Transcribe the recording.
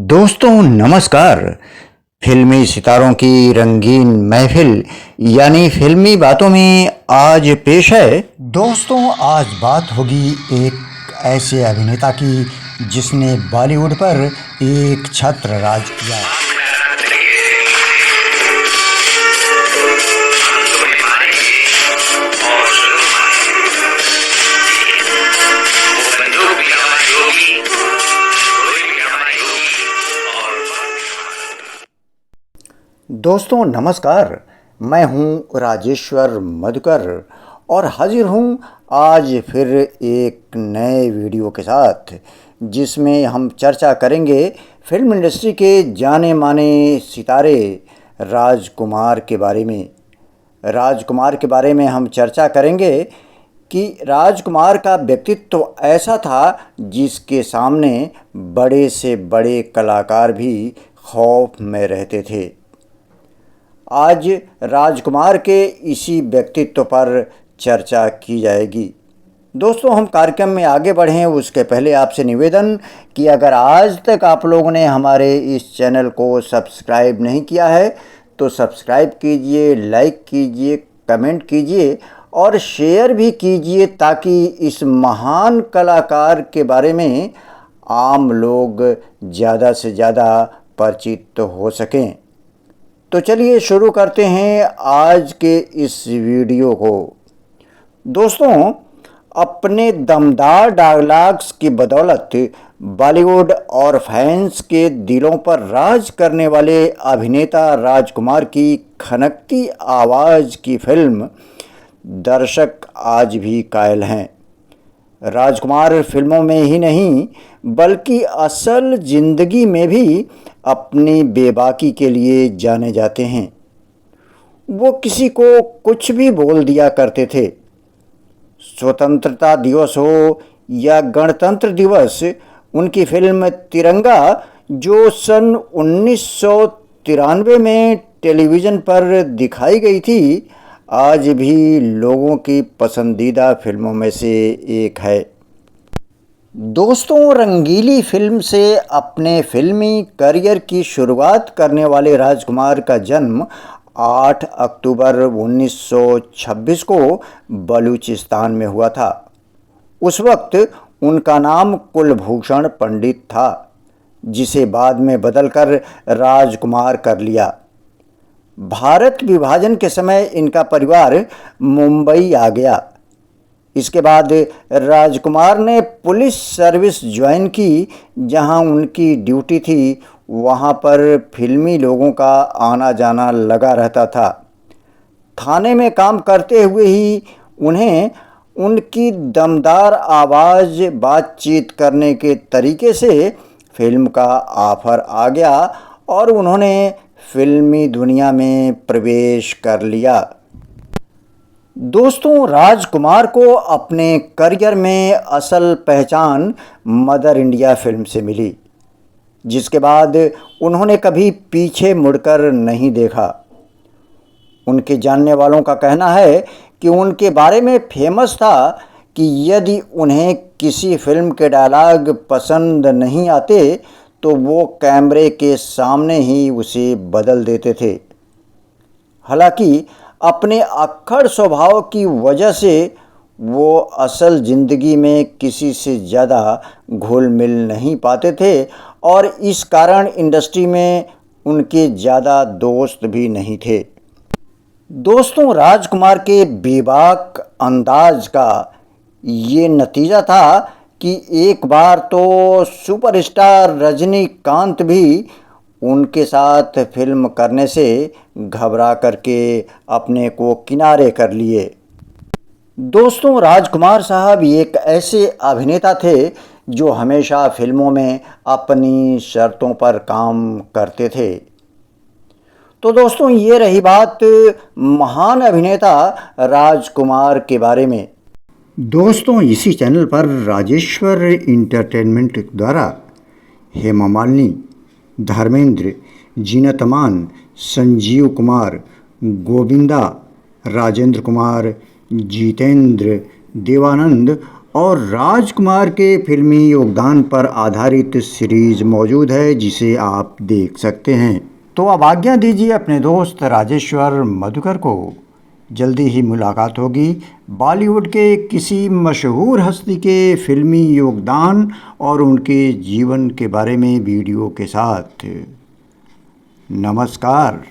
दोस्तों नमस्कार। फिल्मी सितारों की रंगीन महफिल यानी फिल्मी बातों में आज पेश है। दोस्तों आज बात होगी एक ऐसे अभिनेता की जिसने बॉलीवुड पर एक छत्र राज किया। दोस्तों नमस्कार, मैं हूं राजेश्वर मधुकर और हाजिर हूं आज फिर एक नए वीडियो के साथ जिसमें हम चर्चा करेंगे फिल्म इंडस्ट्री के जाने माने सितारे राजकुमार के बारे में। राजकुमार के बारे में हम चर्चा करेंगे कि राजकुमार का व्यक्तित्व ऐसा था जिसके सामने बड़े से बड़े कलाकार भी खौफ में रहते थे। आज राजकुमार के इसी व्यक्तित्व पर चर्चा की जाएगी। दोस्तों हम कार्यक्रम में आगे बढ़ें उसके पहले आपसे निवेदन कि अगर आज तक आप लोगों ने हमारे इस चैनल को सब्सक्राइब नहीं किया है तो सब्सक्राइब कीजिए, लाइक कीजिए, कमेंट कीजिए और शेयर भी कीजिए ताकि इस महान कलाकार के बारे में आम लोग ज़्यादा से ज़्यादा परिचित हो सकें। तो चलिए शुरू करते हैं आज के इस वीडियो को। दोस्तों अपने दमदार डायलॉग्स की बदौलत बॉलीवुड और फैंस के दिलों पर राज करने वाले अभिनेता राजकुमार की खनकती आवाज़ की फिल्म दर्शक आज भी कायल हैं। राजकुमार फिल्मों में ही नहीं बल्कि असल ज़िंदगी में भी अपनी बेबाकी के लिए जाने जाते हैं। वो किसी को कुछ भी बोल दिया करते थे। स्वतंत्रता दिवस हो या गणतंत्र दिवस, उनकी फिल्म तिरंगा जो सन 1993 में टेलीविज़न पर दिखाई गई थी, आज भी लोगों की पसंदीदा फिल्मों में से एक है। दोस्तों रंगीली फिल्म से अपने फिल्मी करियर की शुरुआत करने वाले राजकुमार का जन्म 8 अक्टूबर 1926 को बलूचिस्तान में हुआ था। उस वक्त उनका नाम कुलभूषण पंडित था जिसे बाद में बदलकर राजकुमार कर लिया। भारत विभाजन के समय इनका परिवार मुंबई आ गया। इसके बाद राजकुमार ने पुलिस सर्विस ज्वाइन की जहां उनकी ड्यूटी थी वहां पर फिल्मी लोगों का आना जाना लगा रहता था। थाने में काम करते हुए ही उन्हें उनकी दमदार आवाज़, बातचीत करने के तरीके से फिल्म का ऑफर आ गया और उन्होंने फिल्मी दुनिया में प्रवेश कर लिया। दोस्तों राजकुमार को अपने करियर में असल पहचान मदर इंडिया फिल्म से मिली, जिसके बाद उन्होंने कभी पीछे मुड़कर नहीं देखा। उनके जानने वालों का कहना है कि उनके बारे में फेमस था कि यदि उन्हें किसी फिल्म के डायलॉग पसंद नहीं आते तो वो कैमरे के सामने ही उसे बदल देते थे। हालांकि अपने अक्खड़ स्वभाव की वजह से वो असल ज़िंदगी में किसी से ज़्यादा घुल मिल नहीं पाते थे और इस कारण इंडस्ट्री में उनके ज़्यादा दोस्त भी नहीं थे। दोस्तों राजकुमार के बेबाक अंदाज का ये नतीजा था कि एक बार तो सुपरस्टार रजनीकांत भी उनके साथ फिल्म करने से घबरा करके अपने को किनारे कर लिए। दोस्तों राजकुमार साहब एक ऐसे अभिनेता थे जो हमेशा फिल्मों में अपनी शर्तों पर काम करते थे। तो दोस्तों ये रही बात महान अभिनेता राजकुमार के बारे में। दोस्तों इसी चैनल पर राजेश्वर इंटरटेनमेंट द्वारा हेमा मालिनी, धर्मेंद्र, जीनत अमान, संजीव कुमार, गोविंदा, राजेंद्र कुमार, जितेंद्र, देवानंद और राजकुमार के फिल्मी योगदान पर आधारित सीरीज मौजूद है जिसे आप देख सकते हैं। तो अब आज्ञा दीजिए अपने दोस्त राजेश्वर मधुकर को। जल्दी ही मुलाकात होगी बॉलीवुड के किसी मशहूर हस्ती के फिल्मी योगदान और उनके जीवन के बारे में वीडियो के साथ। नमस्कार।